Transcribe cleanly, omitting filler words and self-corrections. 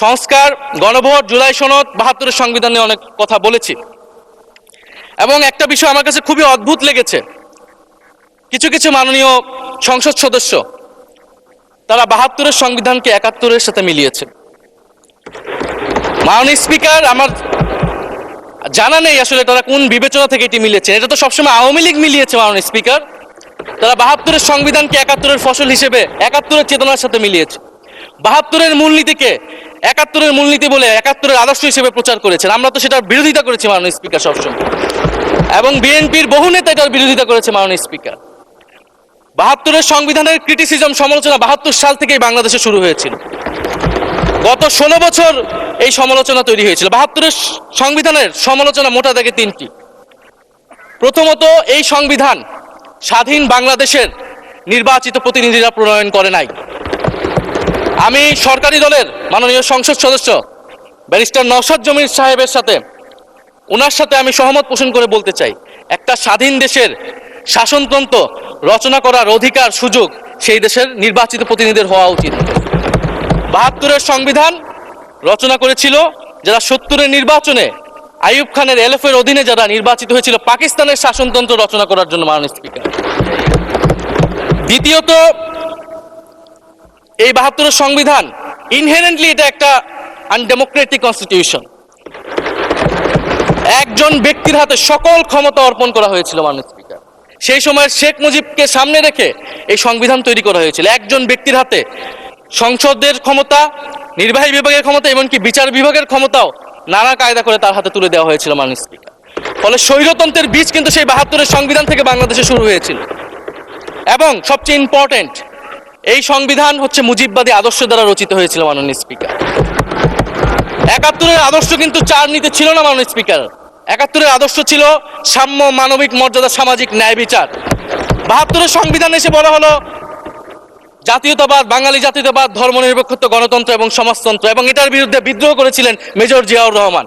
সংস্কার, গণভোট, জুলাই সনদ, ৭২-এর সংবিধান নিয়ে অনেক কথা বলেছি এবং একটা বিষয় আমার কাছে খুবই অদ্ভুত লেগেছে। কিছু কিছু মাননীয় সংসদ সদস্য তারা ৭২-এর সংবিধানকে ৭১-এর সাথে মিলিয়েছে। মাননীয় স্পিকার, আমার জানা নেই আসলে তারা কোন বিবেচনা থেকে এটি মিলিয়েছে। এটা তো সবসময় আওয়ামী লীগ মিলিয়েছে। মাননীয় স্পিকার, তারা ৭২-এর সংবিধানকে ৭১-এর ফসল হিসেবে ৭১-এর চেতনার সাথে মিলিয়েছে। ৭২-এর মূলনীতিকে ৭১-এর মূলনীতি বলে ৭১-এর আদর্শ হিসেবে প্রচার করেছেন। আমরা তো সেটার বিরোধিতা করেছি মাননীয় স্পিকার সবসময়, এবং বিএনপির বহু নেতা এটার বিরোধিতা করেছে মাননীয় স্পিকার। ৭২-এর সংবিধানের ক্রিটিসিজম, সমালোচনা ৭২ সাল থেকেই বাংলাদেশে শুরু হয়েছিল। গত ১৬ বছর এই সমালোচনা তৈরি হয়েছিল। ৭২-এর সংবিধানের সমালোচনা মোটা দাগে তিনটি। প্রথমত, এই সংবিধান স্বাধীন বাংলাদেশের নির্বাচিত প্রতিনিধিরা প্রণয়ন করে নাই। আমি সরকারি দলের মাননীয় সংসদ সদস্য ব্যারিস্টার নওশাদ জমির সাহেবের সাথে, ওনার সাথে আমি সহমত পোষণ করে বলতে চাই, একটা স্বাধীন দেশের শাসনতন্ত্র রচনা করার অধিকার, সুযোগ সেই দেশের নির্বাচিত প্রতিনিধিদের হওয়া উচিত। ৭২-এর সংবিধান রচনা করেছিল যারা ৭০-এর নির্বাচনে আইয়ুব খানের এলএফের অধীনে যারা নির্বাচিত হয়েছিল পাকিস্তানের শাসনতন্ত্র রচনা করার জন্য মাননীয় স্পিকার। দ্বিতীয়ত, এই ৭২-এর সংবিধান ইনহেরেন্টলি এটা একটা আনডেমোক্রেটিক কনস্টিটিউশন। একজন ব্যক্তির হাতে সকল ক্ষমতা অর্পণ করা হয়েছিল মাননীয় স্পিকার। সেই সময় শেখ মুজিবকে সামনে রেখে এই সংবিধান তৈরি করা হয়েছিল। একজন ব্যক্তির হাতে সংসদের ক্ষমতা, নির্বাহী বিভাগের ক্ষমতা, এমনকি বিচার বিভাগের ক্ষমতাও নানা কায়দা করে তার হাতে তুলে দেওয়া হয়েছিল মাননীয় স্পিকার। ফলে স্বৈরতন্ত্রের বীজ কিন্তু সেই ৭২-এর সংবিধান থেকে বাংলাদেশে শুরু হয়েছিল। এবং সবচেয়ে ইম্পর্টেন্ট, এই সংবিধান হচ্ছে মুজিববাদী আদর্শ দ্বারা রচিত হয়েছিল মাননীয় স্পিকার। ৭১-এর আদর্শ কিন্তু চার নীতি ছিল না মাননীয় স্পিকার। ৭১-এর আদর্শ ছিল সাম্য, মানবিক মর্যাদা, সামাজিক ন্যায় বিচার। ৭২-এর সংবিধানে এসে বলা হলো জাতীয়তাবাদ, বাঙালি জাতীয়তাবাদ, ধর্মনিরপেক্ষত্ব, গণতন্ত্র এবং সমাজতন্ত্র, এবং এটার বিরুদ্ধে বিদ্রোহ করেছিলেন মেজর জিয়াউর রহমান।